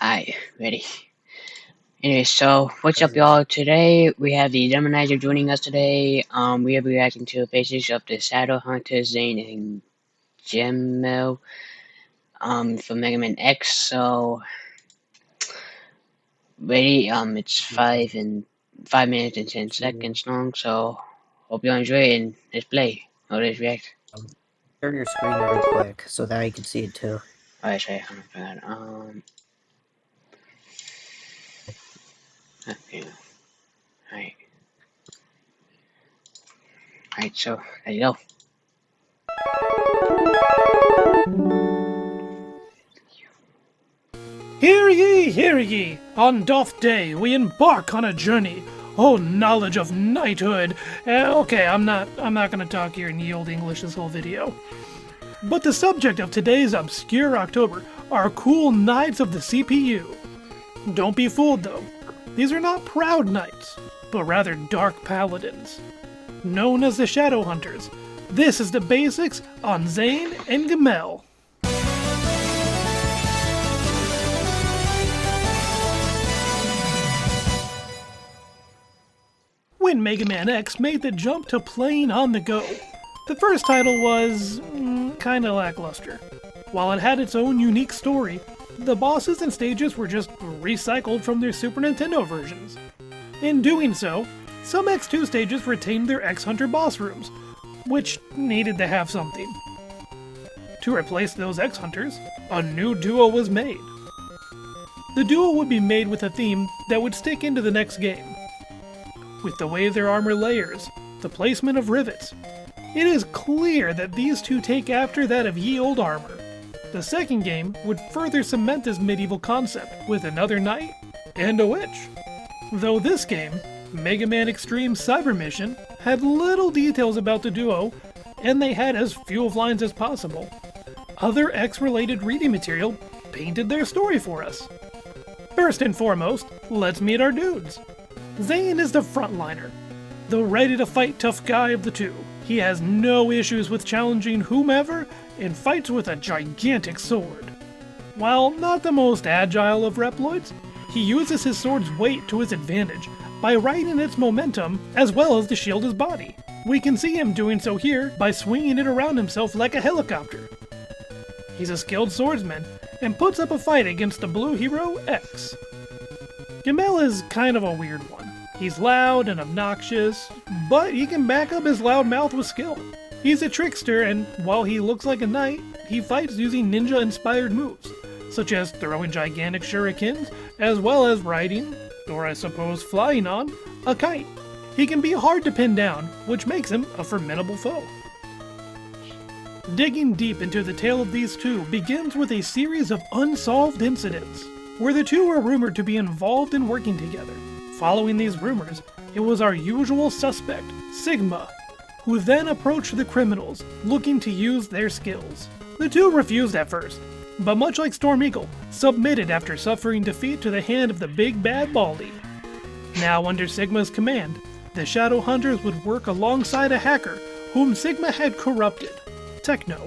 Alright, ready. Anyway, so what's up, y'all? Today we have the Demonizer joining us today. We are reacting to the basics of the Shadow Hunter, Zain, and geenel, for Mega Man X. So ready. It's 5 minutes and 10 seconds long. So hope you all enjoy it and let's play. Oh, let's react. Share your screen real quick so that I can see it too. Alright, sorry. Oh my god. Okay. Alright. Alright, so there you go. Hear ye! On doth day we embark on a journey. Oh, knowledge of knighthood! Okay, I'm not gonna talk here in yield English this whole video. But the subject of today's obscure October are cool knights of the CPU. Don't be fooled though. These are not proud knights, but rather dark paladins. Known as the Shadow Hunters, this is the basics on Zain and geenel. When Mega Man X made the jump to playing on the go, the first title was kinda lackluster. While it had its own unique story, the bosses and stages were just recycled from their Super Nintendo versions. In doing so, some X2 stages retained their X-Hunter boss rooms, which needed to have something. To replace those X-Hunters, a new duo was made. The duo would be made with a theme that would stick into the next game. With the way their armor layers, the placement of rivets, it is clear that these two take after that of ye olde armor. The second game would further cement this medieval concept with another knight and a witch. Though this game, Mega Man Extreme Cyber Mission, had little details about the duo, and they had as few lines as possible. Other X-related reading material painted their story for us. First and foremost, let's meet our dudes. Zain is the frontliner, the ready-to-fight tough guy of the two. He has no issues with challenging whomever and fights with a gigantic sword. While not the most agile of Reploids, he uses his sword's weight to his advantage by riding its momentum as well as to shield his body. We can see him doing so here by swinging it around himself like a helicopter. He's a skilled swordsman and puts up a fight against the blue hero X. geenel is kind of a weird one. He's loud and obnoxious, but he can back up his loud mouth with skill. He's a trickster, and while he looks like a knight, he fights using ninja-inspired moves, such as throwing gigantic shurikens, as well as riding, or I suppose flying on, a kite. He can be hard to pin down, which makes him a formidable foe. Digging deep into the tale of these two begins with a series of unsolved incidents, where the two are rumored to be involved in working together. Following these rumors, it was our usual suspect, Sigma, who then approached the criminals, looking to use their skills. The two refused at first, but much like Storm Eagle, submitted after suffering defeat to the hand of the big bad Baldy. Now under Sigma's command, the Shadow Hunters would work alongside a hacker whom Sigma had corrupted, Techno.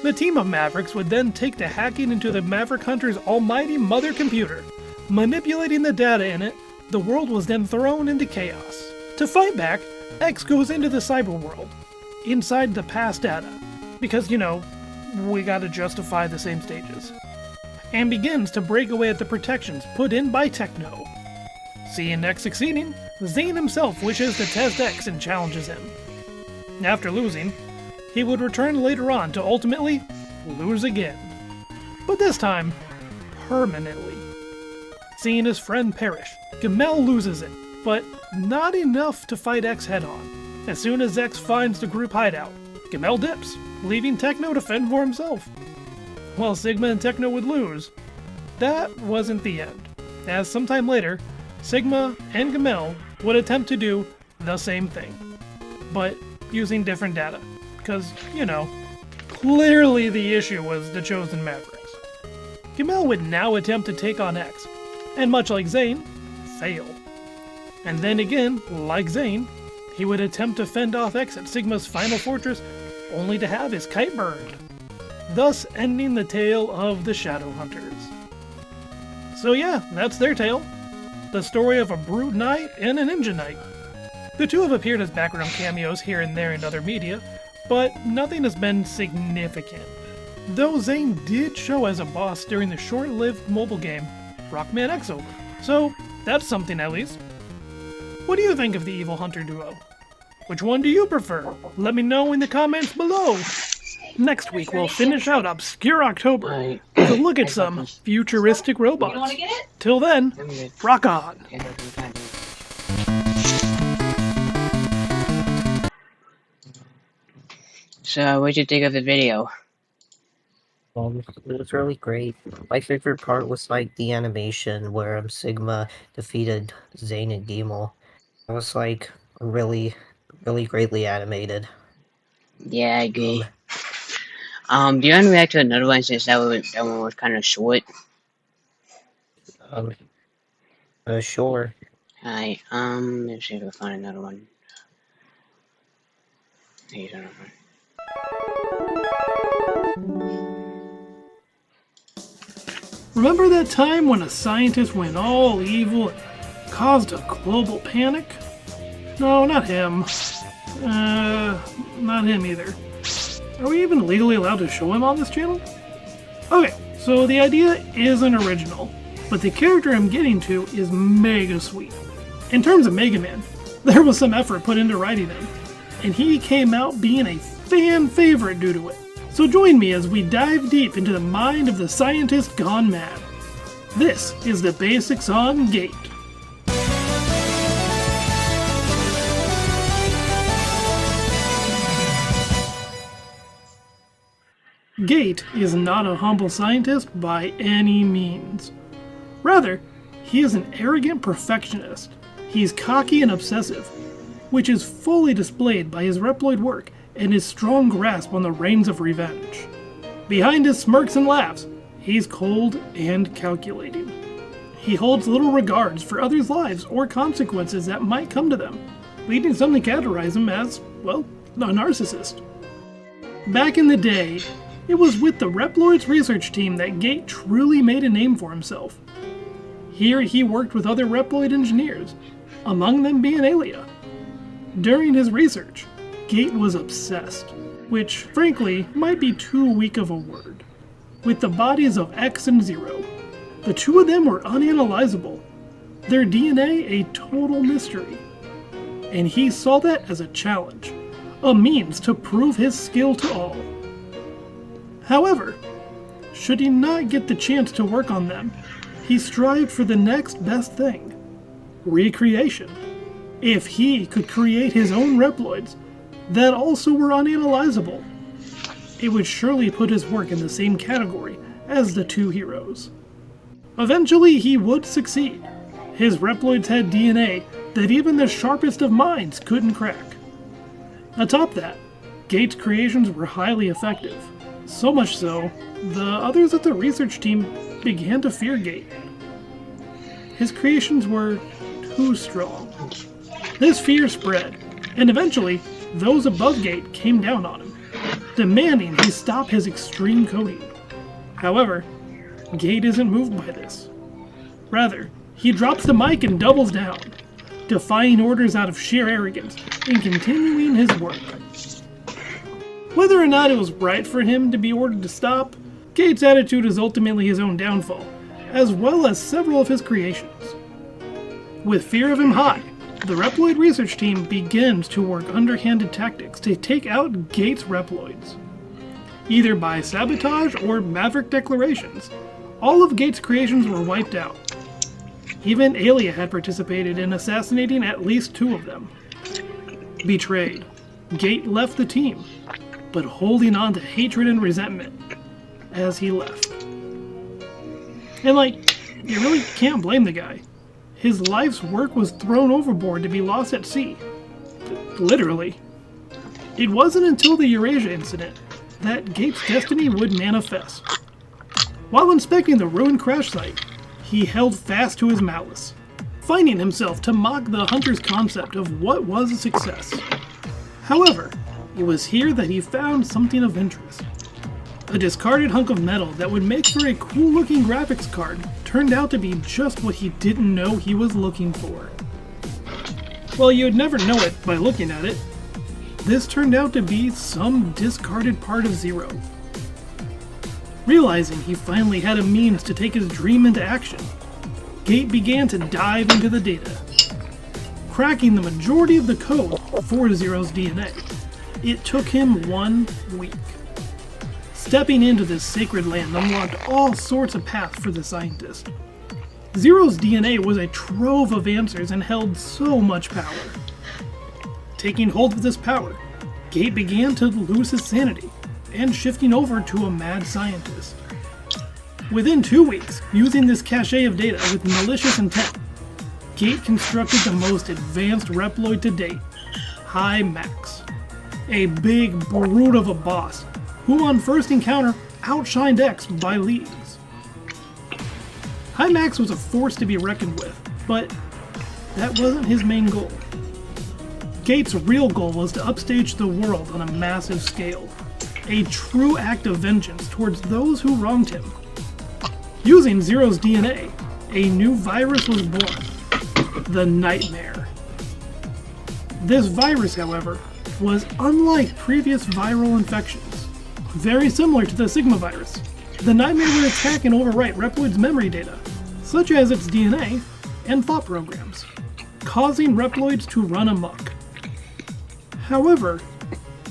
The team of Mavericks would then take the hacking into the Maverick Hunter's almighty mother computer. Manipulating the data in it, the world was then thrown into chaos. To fight back, X goes into the cyber world, inside the past data, because, we gotta justify the same stages, and begins to break away at the protections put in by Techno. Seeing X succeeding, Zain himself wishes to test X and challenges him. After losing, he would return later on to ultimately lose again, but this time, permanently. Seeing his friend perish, geenel loses it, but not enough to fight X head-on. As soon as X finds the group hideout, geenel dips, leaving Techno to fend for himself. While Sigma and Techno would lose, that wasn't the end, as sometime later, Sigma and geenel would attempt to do the same thing, but using different data, because, clearly the issue was the chosen Mavericks. geenel would now attempt to take on X, and much like Zain, fail. And then again, like Zain, he would attempt to fend off X at Sigma's final fortress, only to have his kite burned, thus ending the tale of the Shadow Hunters. So yeah, that's their tale. The story of a brute knight and a ninja knight. The two have appeared as background cameos here and there in other media, but nothing has been significant. Though Zain did show as a boss during the short-lived mobile game Rockman X Over, so that's something at least. What do you think of the Evil Hunter duo? Which one do you prefer? Let me know in the comments below. Next week we'll finish out Obscure October with a look at some futuristic robots. Till then, rock on! So, what'd you think of the video? It was really great. My favorite part was like the animation where Sigma defeated Zain and geenel. It was like really greatly animated. Yeah, I agree. Do you want to react to another one since that one was kind of short? Um, sure. Alright, let's see if I can find another one. Here's another one. Remember that time when a scientist went all evil and caused a global panic? No, not him. Not him either. Are we even legally allowed to show him on this channel? Okay, so the idea isn't original, but the character I'm getting to is mega sweet. In terms of Mega Man, there was some effort put into writing him, and he came out being a fan favorite due to it. So join me as we dive deep into the mind of the scientist gone mad. This is the basics on Gate. Gate is not a humble scientist by any means. Rather, he is an arrogant perfectionist. He's cocky and obsessive, which is fully displayed by his Reploid work and his strong grasp on the reins of revenge. Behind his smirks and laughs, he's cold and calculating. He holds little regards for others' lives or consequences that might come to them, leading some to categorize him as, well, a narcissist. Back in the day, it was with the Reploid's research team that Gate truly made a name for himself. Here he worked with other Reploid engineers, among them being Alia. During his research, Gate was obsessed, which frankly might be too weak of a word, with the bodies of X and Zero. The two of them were unanalyzable, their DNA a total mystery, and he saw that as a challenge, a means to prove his skill to all. However, should he not get the chance to work on them, he strived for the next best thing, recreation. If he could create his own Reploids that also were unanalyzable, it would surely put his work in the same category as the two heroes. Eventually he would succeed. His Reploids had DNA that even the sharpest of minds couldn't crack. Atop that, Gate's creations were highly effective. So much so, the others at the research team began to fear Gate. His creations were too strong. This fear spread, and eventually, those above Gate came down on him, demanding he stop his extreme coding. However, Gate isn't moved by this. Rather, he drops the mic and doubles down, defying orders out of sheer arrogance and continuing his work. Whether or not it was right for him to be ordered to stop, Gate's attitude is ultimately his own downfall, as well as several of his creations. With fear of him high, the Reploid research team begins to work underhanded tactics to take out Gate's Reploids. Either by sabotage or maverick declarations, all of Gate's creations were wiped out. Even Alia had participated in assassinating at least two of them. Betrayed, Gate left the team, but holding on to hatred and resentment as he left. And you really can't blame the guy. His life's work was thrown overboard to be lost at sea. Literally. It wasn't until the Eurasia incident that Gate's destiny would manifest. While inspecting the ruined crash site, he held fast to his malice, finding himself to mock the hunter's concept of what was a success. However, it was here that he found something of interest. A discarded hunk of metal that would make for a cool-looking graphics card turned out to be just what he didn't know he was looking for. Well, you'd never know it by looking at it. This turned out to be some discarded part of Zero. Realizing he finally had a means to take his dream into action, Gate began to dive into the data, cracking the majority of the code for Zero's DNA. It took him 1 week. Stepping into this sacred land unlocked all sorts of paths for the scientist. Zero's DNA was a trove of answers and held so much power. Taking hold of this power, Gate began to lose his sanity and shifting over to a mad scientist. Within 2 weeks, using this cache of data with malicious intent, Gate constructed the most advanced Reploid to date, High Max. A big brute of a boss, who on first encounter outshined X by leagues. High Max was a force to be reckoned with, but that wasn't his main goal. Gate's real goal was to upstage the world on a massive scale, a true act of vengeance towards those who wronged him. Using Zero's DNA, a new virus was born, the Nightmare. This virus, however, was unlike previous viral infections. Very similar to the Sigma virus, the Nightmare would attack and overwrite Reploid's memory data, such as its DNA and thought programs, causing Reploids to run amok. However,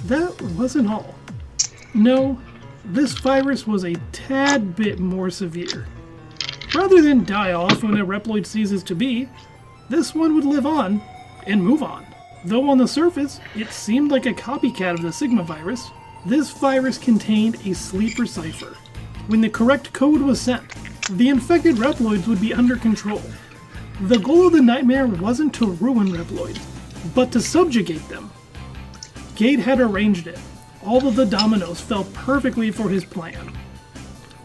that wasn't all. No, this virus was a tad bit more severe. Rather than die off when a Reploid ceases to be, this one would live on and move on. Though on the surface, it seemed like a copycat of the Sigma virus, this virus contained a sleeper cipher. When the correct code was sent, the infected Reploids would be under control. The goal of the Nightmare wasn't to ruin Reploids, but to subjugate them. Gate had arranged it. All of the dominoes fell perfectly for his plan.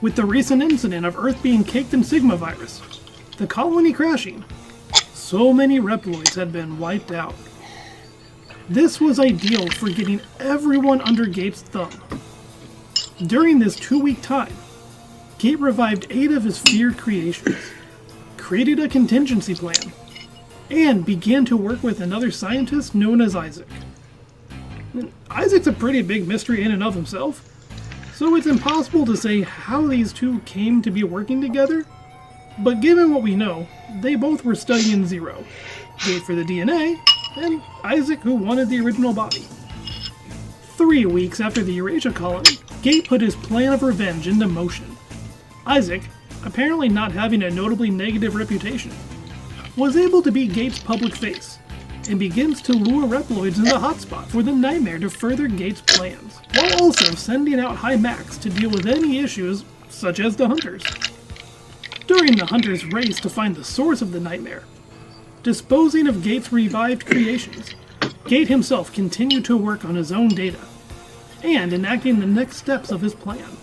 With the recent incident of Earth being caked in Sigma virus, the colony crashing, so many Reploids had been wiped out. This was ideal for getting everyone under Gate's thumb. During this 2-week time, Gate revived 8 of his feared creations, created a contingency plan, and began to work with another scientist known as Isaac. Isaac's a pretty big mystery in and of himself, so it's impossible to say how these two came to be working together, but given what we know, they both were studying Zero, Gate for the DNA, and Isaac who wanted the original body. 3 weeks after the Eurasia colony, Gate put his plan of revenge into motion. Isaac, apparently not having a notably negative reputation, was able to be Gate's public face, and begins to lure Reploids into the hotspot for the Nightmare to further Gate's plans, while also sending out High Max to deal with any issues, such as the Hunters. During the Hunters' race to find the source of the Nightmare, disposing of Gate's revived creations, Gate himself continued to work on his own data, and enacting the next steps of his plan.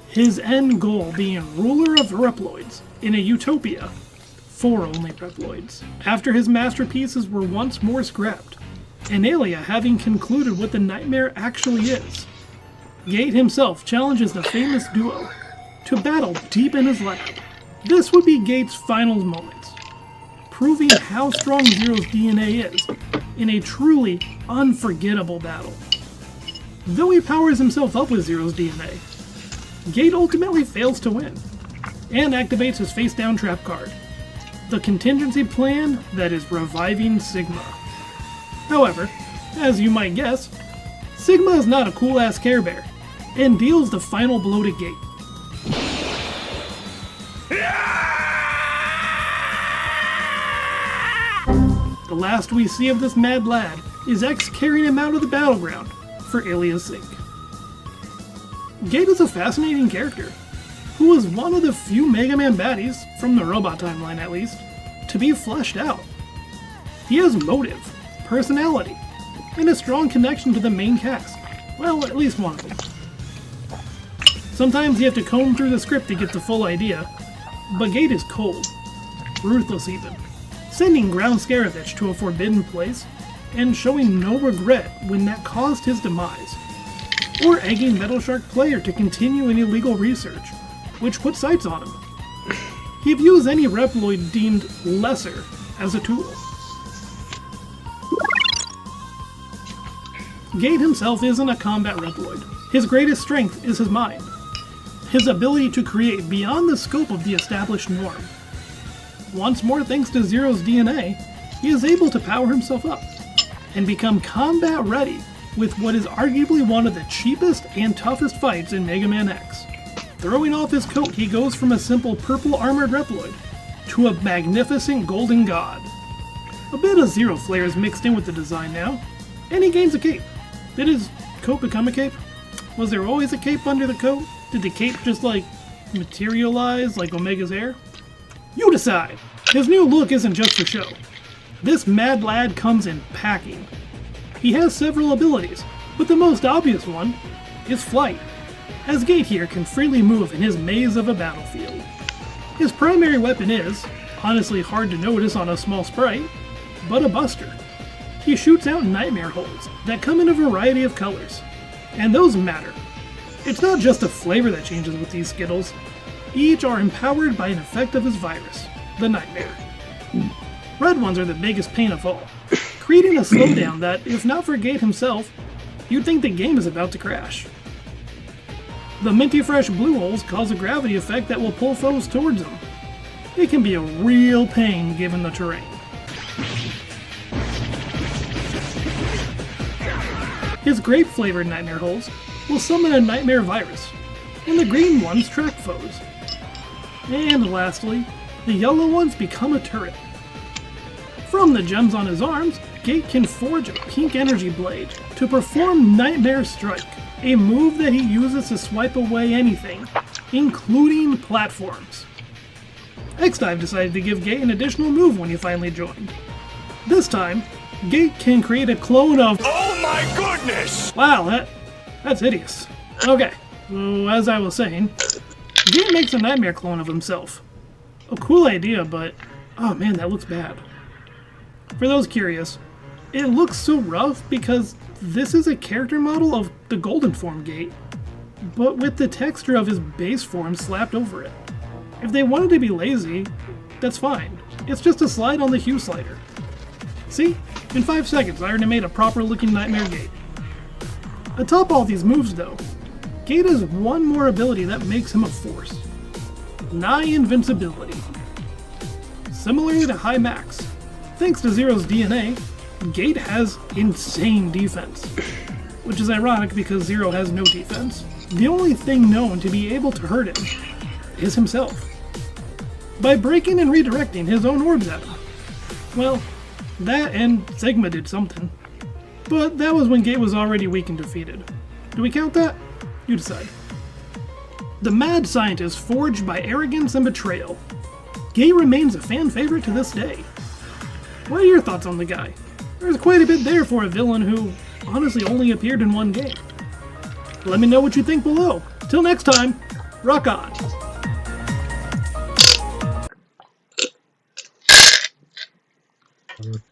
His end goal being ruler of Reploids in a utopia for only Reploids. After his masterpieces were once more scrapped, and Alia having concluded what the Nightmare actually is, Gate himself challenges the famous duo to battle deep in his lab. This would be Gate's final moments, proving how strong Zero's DNA is in a truly unforgettable battle. Though he powers himself up with Zero's DNA, Gate ultimately fails to win, and activates his face-down trap card, the contingency plan that is reviving Sigma. However, as you might guess, Sigma is not a cool-ass Care Bear, and deals the final blow to Gate. The last we see of this mad lad is X carrying him out of the battleground for Alia's sake. Gate is a fascinating character, who was one of the few Mega Man baddies, from the robot timeline at least, to be fleshed out. He has motive, personality, and a strong connection to the main cast. Well, at least one of them. Sometimes you have to comb through the script to get the full idea, but Gate is cold, ruthless even, sending Ground Scaravitch to a forbidden place, and showing no regret when that caused his demise. or egging Metal Shark player to continue an illegal research, which put sights on him. He views any Reploid deemed lesser as a tool. Gate himself isn't a combat Reploid. His greatest strength is his mind, his ability to create beyond the scope of the established norm. Once more thanks to Zero's DNA, he is able to power himself up and become combat ready with what is arguably one of the cheapest and toughest fights in Mega Man X. Throwing off his coat, he goes from a simple purple armored Reploid to a magnificent golden god. A bit of Zero flair is mixed in with the design now, and he gains a cape. Did his coat become a cape? Was there always a cape under the coat? Did the cape just materialize like Omega's hair? You decide! His new look isn't just for show. This mad lad comes in packing. He has several abilities, but the most obvious one is flight, as Gate here can freely move in his maze of a battlefield. His primary weapon is, honestly hard to notice on a small sprite, but a buster. He shoots out nightmare holes that come in a variety of colors, and those matter. It's not just the flavor that changes with these Skittles. Each are empowered by an effect of his virus, the nightmare. Red ones are the biggest pain of all, creating a slowdown that, if not for Gate himself, you'd think the game is about to crash. The minty fresh blue holes cause a gravity effect that will pull foes towards him. It can be a real pain given the terrain. His grape-flavored nightmare holes will summon a nightmare virus, and the green ones track foes. And lastly, the yellow ones become a turret. From the gems on his arms, Gate can forge a pink energy blade to perform Nightmare Strike, a move that he uses to swipe away anything, including platforms. X-Dive decided to give Gate an additional move when he finally joined. This time, Gate can create a clone of— Oh my goodness! Wow, that's hideous. Okay, so as I was saying, Gate makes a nightmare clone of himself. A cool idea, but oh man, that looks bad. For those curious, it looks so rough because this is a character model of the Golden Form Gate, but with the texture of his base form slapped over it. If they wanted to be lazy, that's fine. It's just a slide on the hue slider. See? In 5 seconds, I already made a proper looking Nightmare Gate. Atop all these moves though, Gate has one more ability that makes him a force. Nigh invincibility. Similar to High Max, thanks to Zero's DNA, Gate has insane defense. Which is ironic because Zero has no defense. The only thing known to be able to hurt him is himself. By breaking and redirecting his own orbs at him. Well, that and Sigma did something. But that was when Gate was already weak and defeated. Do we count that? You decide. The mad scientist forged by arrogance and betrayal. Gate remains a fan favorite to this day. What are your thoughts on the guy? There's quite a bit there for a villain who honestly only appeared in one game. Let me know what you think below. Till next time, rock on!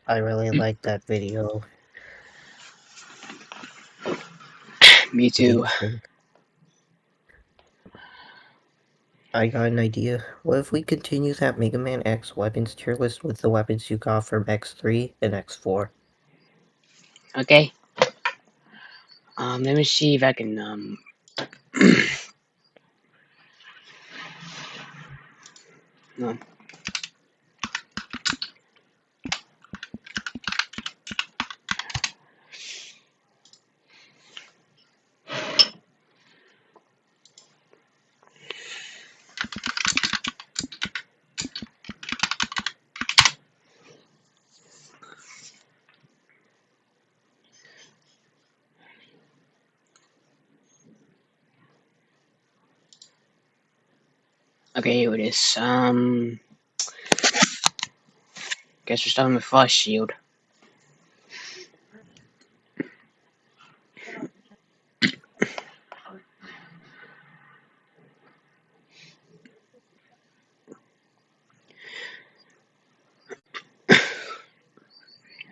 I really like that video. Me too. I got an idea. What if we continue that Mega Man X weapons tier list with the weapons you got from X3 and X4? Okay. Let me see if I can, no. Okay, here it is. Guess we're starting with Frost Shield.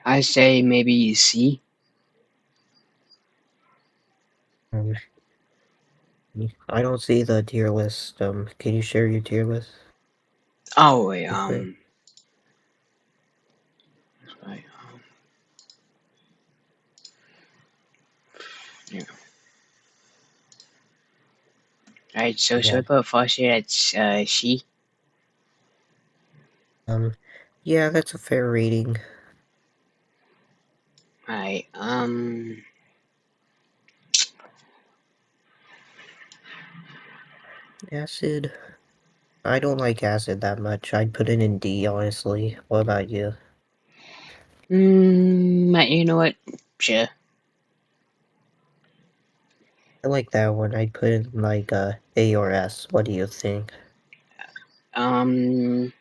I say maybe C. I don't see the tier list. Can you share your tier list Oh wait, with me? right, yeah. Alright, so should Yeah. we put first here at she? Um, yeah, that's a fair rating. Alright, Acid. I don't like acid that much. I'd put it in D, honestly. What about you? you know what? Sure. I like that one. I'd put it in like A or S. What do you think? Um,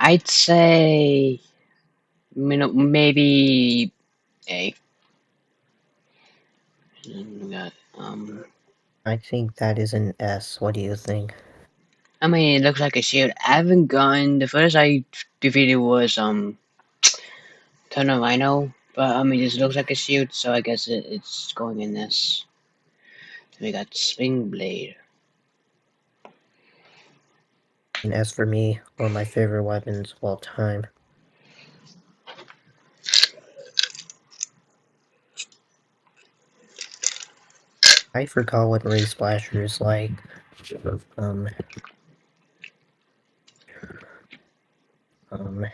I'd say, maybe A. We got, I think that is an S. What do you think? I mean, it looks like a shield. I haven't gone. The first I defeated was Tunnel Rhino, but I mean, this looks like a shield, so I guess it's going in this. Then we got Swing Blade. An S for me. One of my favorite weapons of all time. I forgot what Ray Splasher is like. Um, um,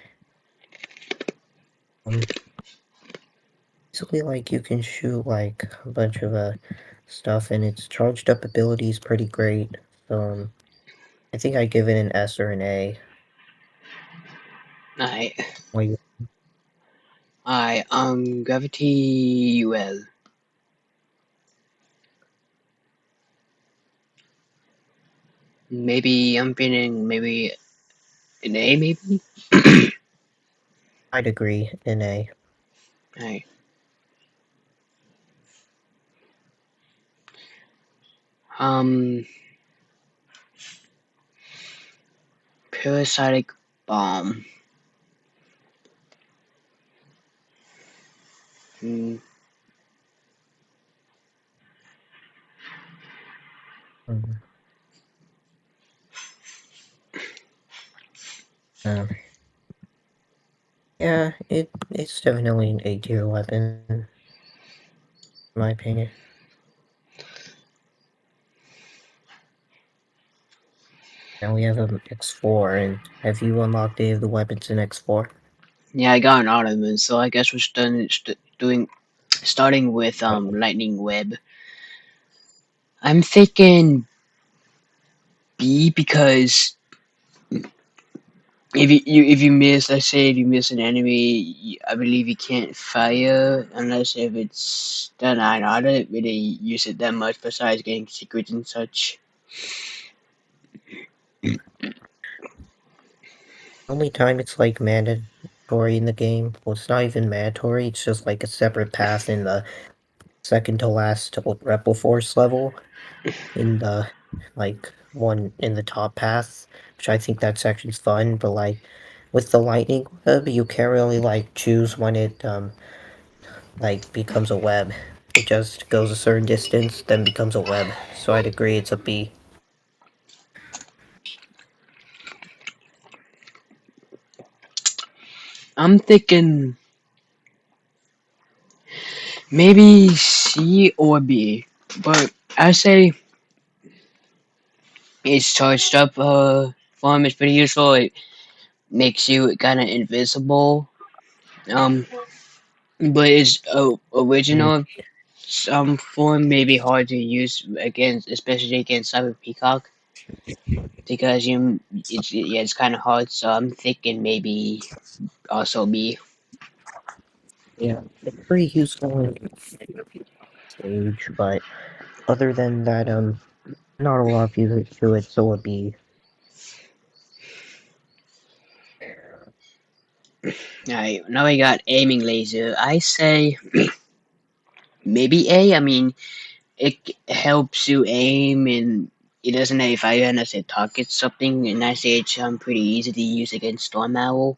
um, basically, like, you can shoot, like, a bunch of, stuff, and its charged up ability is pretty great. So, I think I'd give it an S or an A. Alright, Wait, alright. Gravity UL. Maybe I'm feeling maybe an A, maybe. I'd agree, an A. Alright. Um, Parasitic Bomb. Hmm. Um, um, yeah, it's definitely an A tier weapon, in my opinion. Now we have an X4, and have you unlocked any of the weapons in X4? Yeah, I got an ornament, so I guess we're starting with Lightning Web. I'm thinking B because if you miss, let's say if you miss an enemy, I believe you can't fire unless if it's done. I don't really use it that much besides getting secrets and such. Only time it's like mandatory in the game, well, it's not even mandatory, it's just like a separate path in the second to last Rebel Force level, in the, like, one in the top path, which I think that section's fun, but like, with the lightning web, you can't really like choose when it, like, becomes a web. It just goes a certain distance, then becomes a web, so I'd agree it's a B. I'm thinking maybe C or B, but I say its charged up form is pretty useful. It makes you kind of invisible. Um, but its Mm, original form may be hard to use against, especially against Cyber Peacock, because it's kind of hard. So I'm thinking maybe also B. yeah, it's pretty useful in stage, but other than that, not a lot of users to it, so a B. Alright, now we got aiming laser. I say maybe A. I mean, helps you aim and it doesn't have fire unless it targets something, and I say it's pretty easy to use against Storm Owl.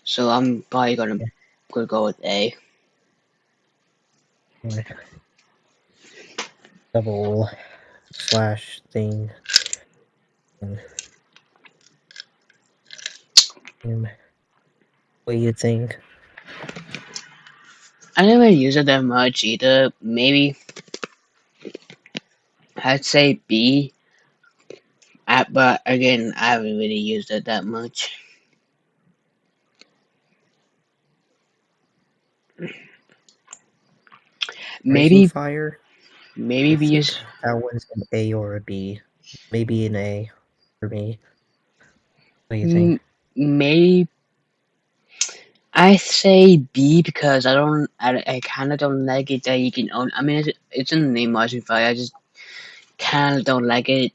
So I'm probably gonna go with A. Double. slash thing. What do you think? I never use it that much either. Maybe I'd say B. But again, I haven't really used it that much. Rising Maybe Fire? maybe I B think is that one's an A or a B. Maybe an A for me. What do you think? maybe I say B because I kind of don't like it that you can own. I mean, it's in the name Marching Fire. I just kind of don't like it.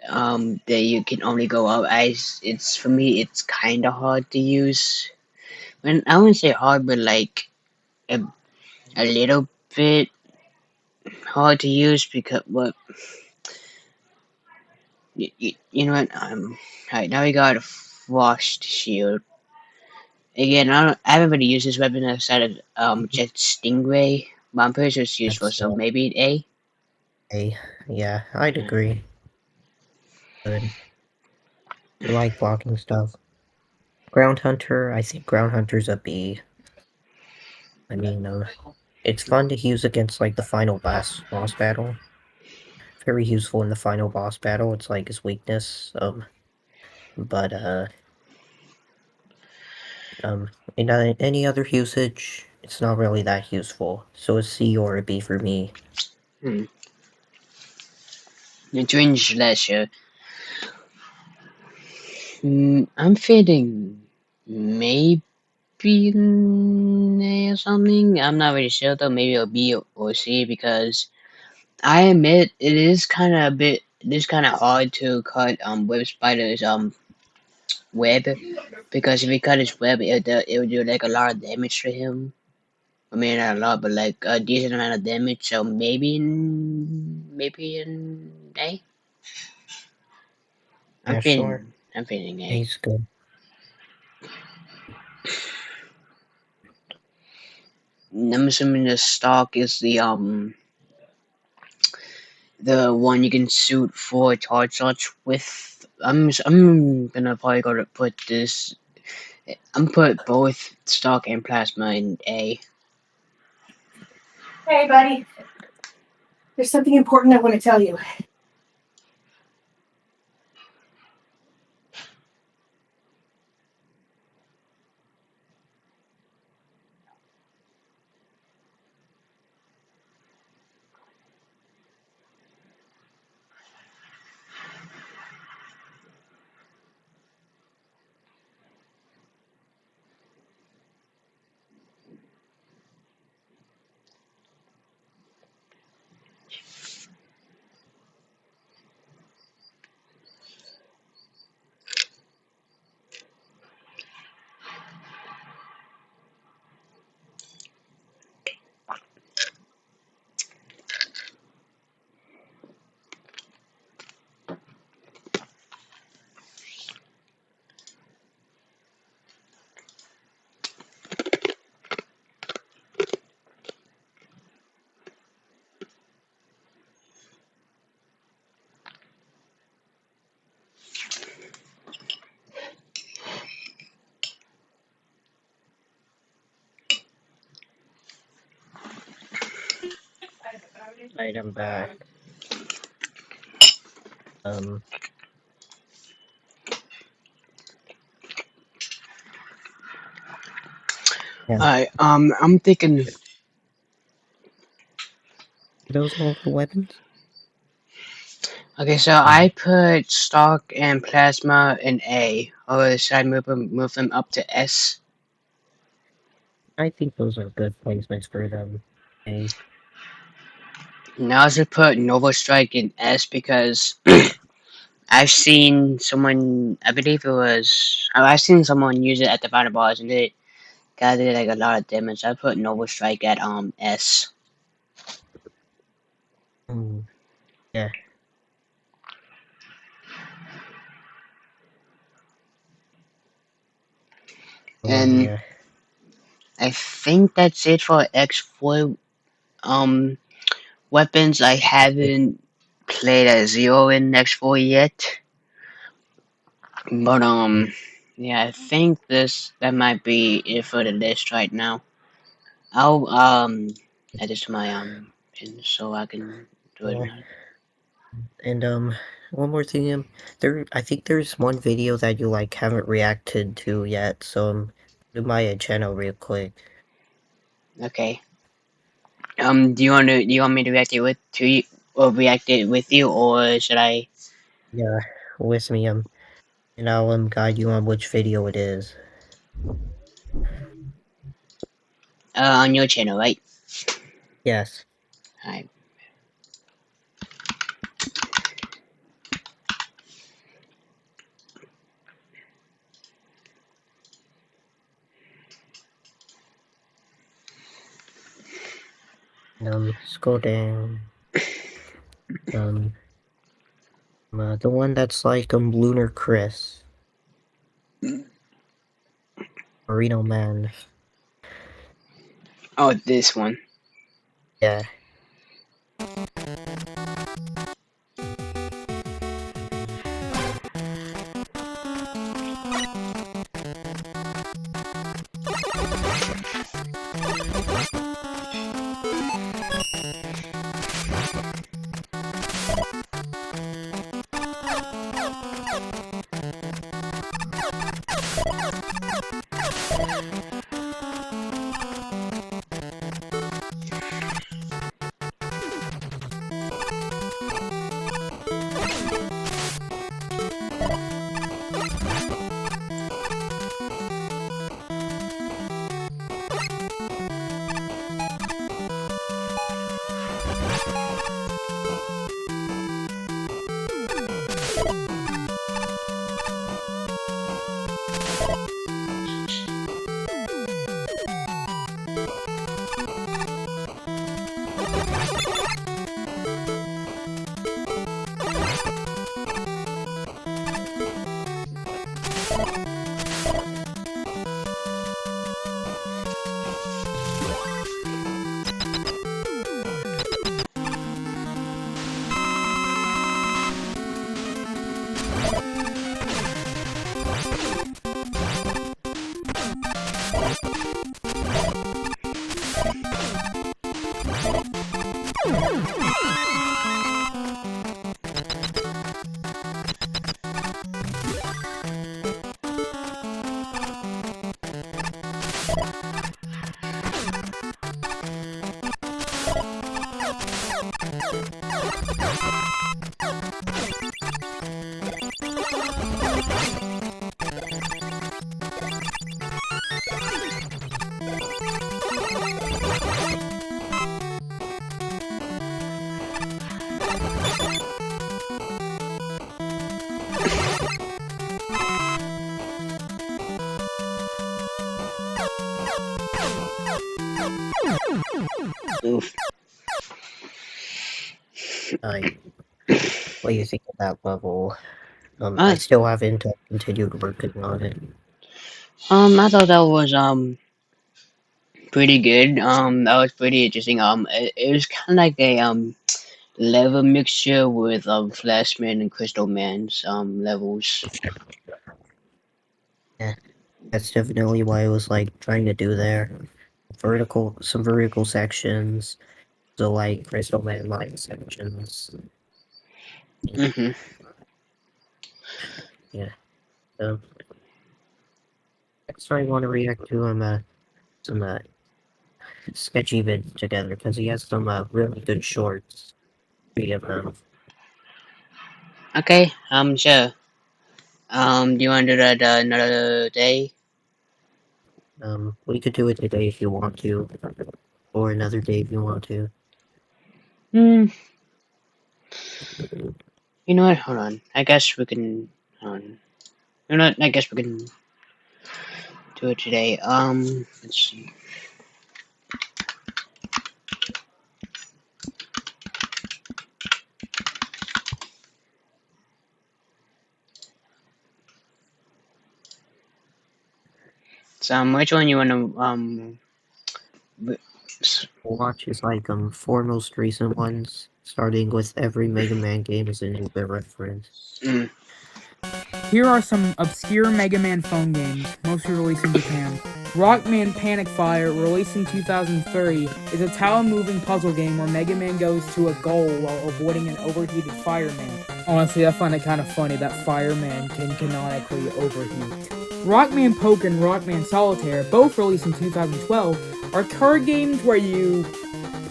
That you can only go up. It's for me. It's kind of hard to use. When I wouldn't say hard, but like a, a little bit hard to use because what you know what alright, now we got a frost shield again. I haven't really used this weapon outside of Jet Stingray, but I'm pretty sure it's useful, That's so maybe A. A. Yeah, I'd agree. Good. I like blocking stuff. Ground Hunter, I think Ground Hunter's a B. I mean, it's fun to use against like the final boss battle. Very useful in the final boss battle. It's like his weakness. But um, in any other usage, it's not really that useful. So a C or a B for me. Hmm. The Twin Slasher. I'm feeling maybe an A or something. I'm not really sure though. Maybe a B or C because I admit it is kind of a bit. It is kind of hard to cut web spiders web because if he cut his web, it would do like a lot of damage to him. I mean, not a lot, but like a decent amount of damage. So maybe in A. Yeah, sure. I'm feeling A. A's good. I'm assuming the stock is the one you can shoot for charge shots with. I'm gonna probably go to put this. I'm put both stock and plasma in A. Hey, buddy. There's something important I want to tell you. Right, I'm back. Um, yeah. Alright, I'm thinking. Are those all the weapons? Okay, so Yeah. I put stock and plasma in A. Or should I move them up to S? I think those are good placements for them. A. Now I should put Nova Strike in S because I've seen someone. I believe it was. I've seen someone use it at the final boss and it did like a lot of damage. I put Nova Strike at S. Mm, yeah. Or And yeah. I think that's it for X4 um weapons. I haven't played a Zero in X4 yet, but yeah, I think that might be it for the list right now. I'll add this to my pin so I can do it Yeah. now. And one more thing, I think there's one video that you like haven't reacted to yet, so do my channel real quick. Okay. Do you want me to react it to you or react it with you, or should I? Yeah, with me, and I'll guide you on which video it is. On your channel, right? Yes. Alright. Scroll down. The one that's like Lunar Chris, Marino Man. Oh, this one. Yeah. Oof. What do you think of that level? I Uh, still haven't continued working on it. I thought that was pretty good. That was pretty interesting. It was kind of like a level mixture with Flashman and Crystal Man's levels. Yeah, that's definitely what I was like trying to do there. Some vertical sections, so like Crystal Man line sections. Mhm. Yeah. So next I want to react to some sketchy vid together because he has some really good shorts. Three of them. Okay. Sure. Do you want to do that another day? We could do it today if you want to, or another day if you want to. Hmm. You know what? Hold on. I guess we can. Hold on. You know what? I guess we can do it today. Let's see. So, which one you want to w- We'll watch his like four most recent ones. starting with every Mega Man game is a new bit reference. Mm. Here are some obscure Mega Man phone games, mostly released in Japan. Rockman Panic Fire, released in 2003, is a tower-moving puzzle game where Mega Man goes to a goal while avoiding an overheated fireman. Honestly, I find it kind of funny that Fireman can canonically overheat. Rockman Poker and Rockman Solitaire, both released in 2012, are card games where you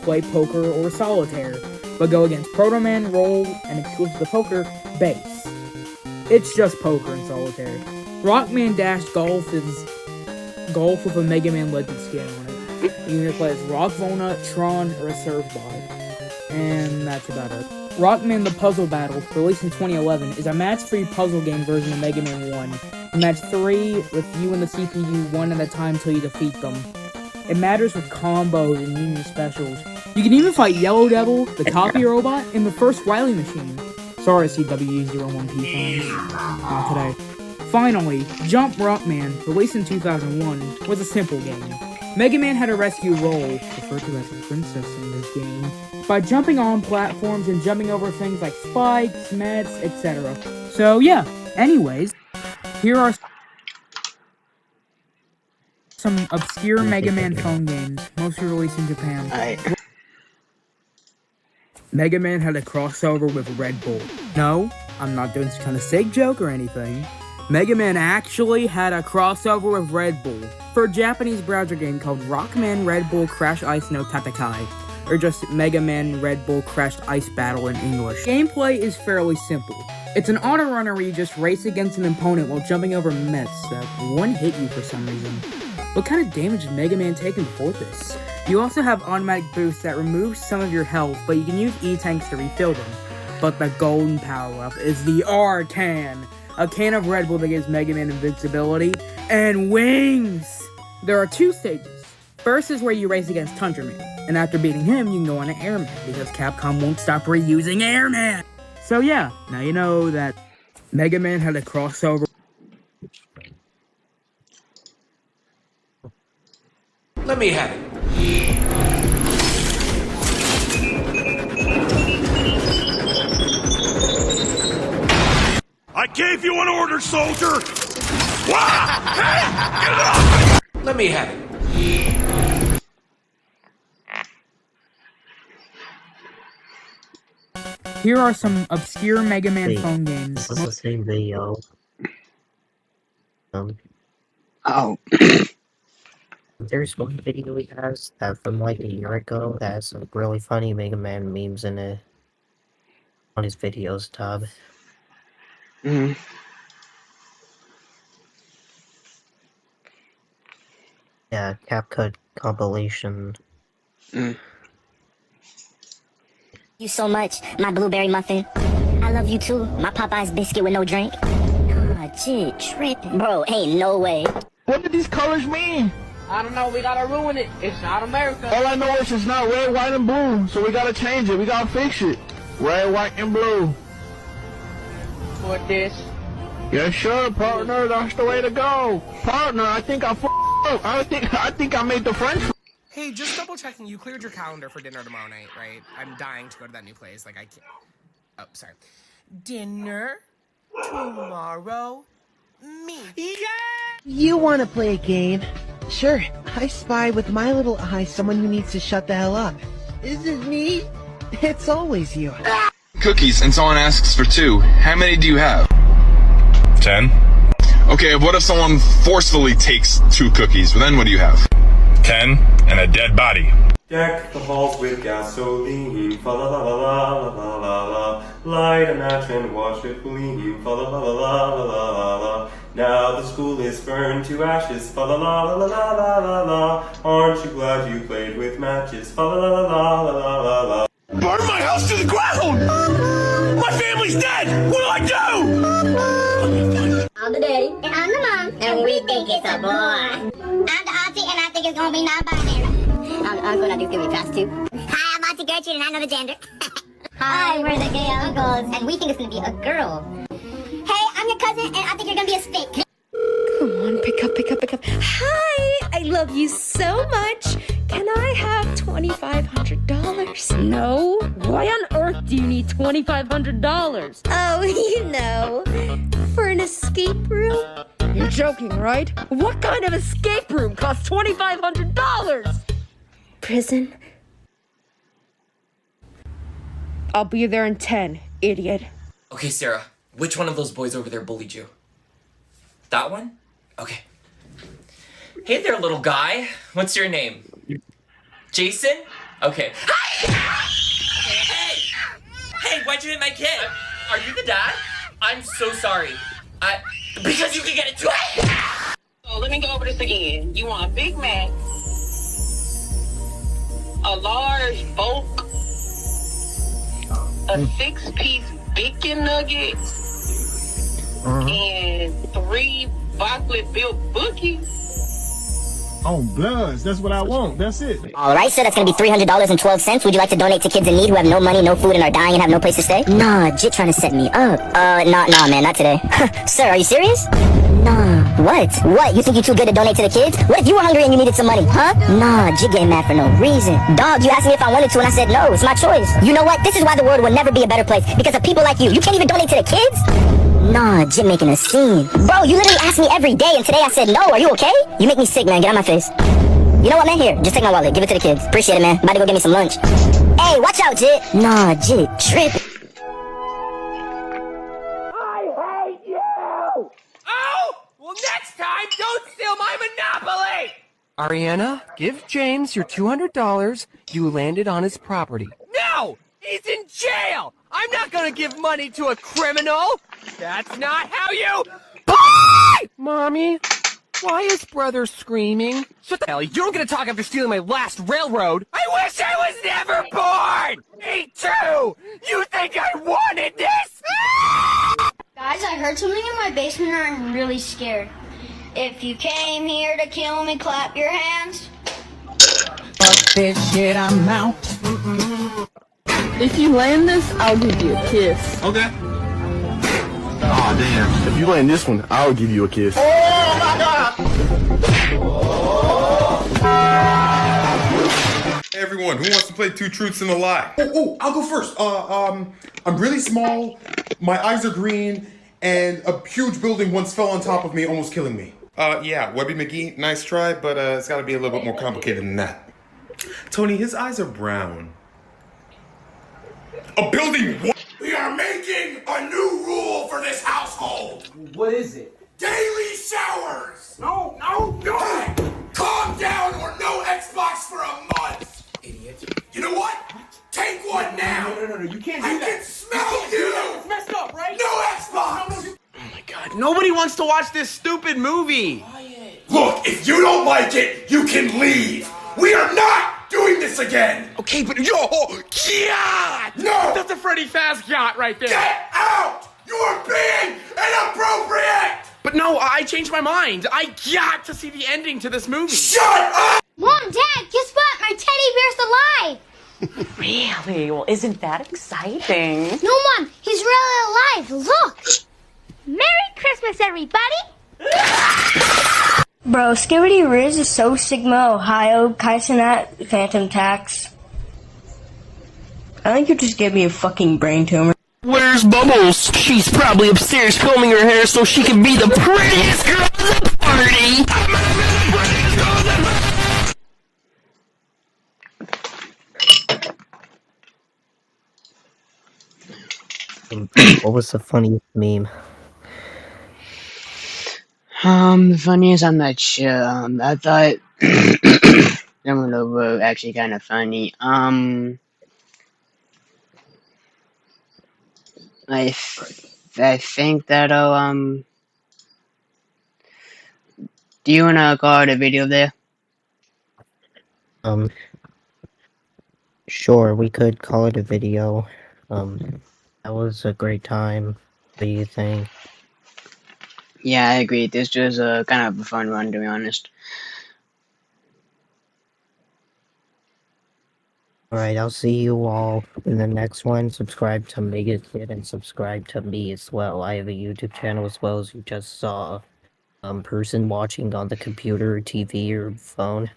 play poker or solitaire, but go against Proto Man, Roll, and exclusive to poker, Base. It's just poker and solitaire. Rockman Dash Golf is golf with a Mega Man Legend skin on it. You can either play as Rock Volnut, Tron, or a Surfbot. And that's about it. Rockman The Puzzle Battle, released in 2011, is a match-free puzzle game version of Mega Man 1. Match 3 with you and the CPU one at a time till you defeat them. It matters with combos and union specials. You can even fight Yellow Devil, the copy robot, and the first Wily machine. Sorry, CWE01P fans. Not today. Finally, Jump Rockman, released in 2001, was a simple game. Mega Man had to rescue Roll, referred to as a princess in this game, by jumping on platforms and jumping over things like spikes, mats, etc. So yeah, anyways, here are some obscure Mega Man phone games, mostly released in Japan. Alright. Mega Man had a crossover with Red Bull. No, I'm not doing some kind of sick joke or anything. Mega Man actually had a crossover with Red Bull for a Japanese browser game called Rockman Red Bull Crash Ice no Tatakai, or just Mega Man Red Bull Crashed Ice Battle in English. Gameplay is fairly simple. It's an auto runner where you just race against an opponent while jumping over myths that won't hit you for some reason. What kind of damage did Mega Man take before this? You also have automatic boosts that remove some of your health, but you can use E-tanks to refill them. But the golden power-up is the R-Can, a can of Red Bull that gives Mega Man invincibility and wings! There are 2 stages. First is where you race against Tundra Man, and after beating him, you can go on to Airman, because Capcom won't stop reusing Airman! So yeah, now you know that Mega Man had a crossover. Let me have it. I gave you an order, soldier! Wah! Hey! Get it off! Let me have it. Here are some obscure Mega Man Wait, phone games. This is the same video. Oh. There's one video he has that from like a year ago that has some really funny Mega Man memes in it on his videos tab. Mm. Yeah, CapCut compilation. Mm. You so much, my blueberry muffin. I love you too, my Popeye's biscuit with no drink. Ah, jit, trippin'. Bro, ain't no way. What do these colors mean? I don't know, we gotta ruin it. It's not America. All I know is it's not red, white, and blue, so we gotta change it. We gotta fix it. Red, white, and blue. For this. Yes, sure, partner. That's the way to go. Partner, I think I up. I think I made the French. Hey, just double checking. You cleared your calendar for dinner tomorrow night, right? I'm dying to go to that new place. Like, I can't. Oh, sorry. Dinner tomorrow. Me. Yeah! You want to play a game? Sure. I spy with my little eye someone who needs to shut the hell up. Is it me? It's always you. Cookies, and someone asks for 2. How many do you have? 10. Okay, what if someone forcefully takes 2 cookies? Well, then what do you have? 10 and a dead body. Deck the halls with gasoline, fa la la la la la la la. Light a match and watch it gleam, fa la la la la la la la. Now the school is burned to ashes, fa la la la la la la la. Aren't you glad you played with matches, fa la la la la la la la. Burn my house to the ground! My family's dead! What'll I do? I'm the daddy. And I'm the mom. And we think it's a boy. I'm the auntie, and I think it's gonna be non-binary. I'm the uncle, and I think it's gonna be past 2. Hi, I'm Auntie Gertrude, and I know the gender. Hi, we're the gay uncles, and we think it's gonna be a girl. Hey, I'm your cousin, and I think you're gonna be a stick. Come on, pick up. Hi, I love you so much. Can I have $2,500? No? Why on earth earth do you need $2,500? Oh, you know, for an escape room? You're joking, right? What kind of escape room costs $2,500? Prison? I'll be there in 10, idiot. Okay, Sarah, which one of those boys over there bullied you? That one? Okay. Hey there, little guy. What's your name? Jason? Okay. Hey! Hey, why'd you hit my kid? Are you the dad? I'm so sorry. Because you can get it too. So let me go over this again. You want a Big Mac, a large bulk, a 6-piece bacon nugget, and 3 chocolate built bookies. Oh, Bloods, that's what I want. That's it. Alright, sir, that's gonna be $300.12. Would you like to donate to kids in need who have no money, no food, and are dying and have no place to stay? Nah, Jit trying to set me up. Nah, man, not today. Sir, are you serious? Nah. What? What? You think you're too good to donate to the kids? What if you were hungry and you needed some money, huh? Nah, Jit getting mad for no reason. Dog, you asked me if I wanted to and I said no, it's my choice. You know what? This is why the world will never be a better place, because of people like you. You can't even donate to the kids? Nah, Jit making a scene. Bro, you literally ask me every day and today I said no. Are you okay? You make me sick, man. Get out my face. You know what, man? Here, just take my wallet. Give it to the kids. Appreciate it, man. About to go get me some lunch. Hey, watch out, Jit. Nah, Jit, trip. I hate you! Oh! Well, next time, don't steal my Monopoly! Ariana, give James your $200. You landed on his property. No! He's in jail! I'm not gonna give money to a criminal! That's not how you... Mommy, why is brother screaming? Shut the hell, you don't get to talk after stealing my last railroad! I wish I was never born! Me too! You think I wanted this? Guys, I heard something in my basement and I'm really scared. If you came here to kill me, clap your hands. Fuck this shit, I'm out. If you land this, I'll give you a kiss. Okay. Aw, damn. If you land this one, I'll give you a kiss. Oh my god! Hey everyone, who wants to play Two Truths and a Lie? Oh, I'll go first. I'm really small, my eyes are green, and a huge building once fell on top of me, almost killing me. Yeah, Webby McGee, nice try, but it's gotta be a little bit more complicated than that. Tony, his eyes are brown. A building what? We are making a new rule for this household. What is it? Daily showers. No! Hey, calm down or no Xbox for a month. Idiot. You know what? Take one now. No, you can't do I that. can smell you. It's messed up, right? No Xbox. Oh my god, nobody wants to watch this stupid movie. Look, if you don't like it, you can leave. We are not doing this again. Okay, but God! No! That's a Freddy Fazbear right there. Get out! You are being inappropriate! But no, I changed my mind. I got to see the ending to this movie. Shut up! Mom, Dad, guess what? My teddy bear's alive. Really? Well, isn't that exciting? No, Mom, he's really alive. Look. Merry Christmas, everybody. Bro, Skibidi Riz is so Sigma, Ohio, Kaisenat, Phantom Tax. I think you just gave me a fucking brain tumor. Where's Bubbles? She's probably upstairs combing her hair so she can be the prettiest girl at the party. What was the funniest meme? The funniest, I'm not sure. I thought some of them were actually kind of funny. I think that do you wanna call it a video there? Sure, we could call it a video. That was a great time. What do you think? Yeah, I agree. This was a kind of a fun one, to be honest. Alright, I'll see you all in the next one. Subscribe to Mega Kid and subscribe to me as well. I have a YouTube channel as well, as you just saw. Person watching on the computer, TV, or phone.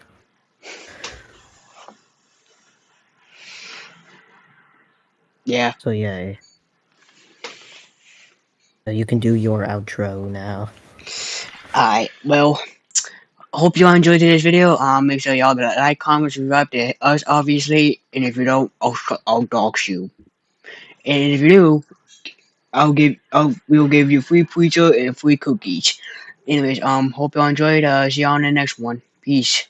Yeah. So yeah, you can do your outro now. Alright, well, hope y'all enjoyed today's video. Make sure y'all like, comment, subscribe to us, obviously. And if you don't, I'll dox you. And if you do, we'll give you free pizza and free cookies. Anyways, hope y'all enjoyed. See y'all on the next one. Peace.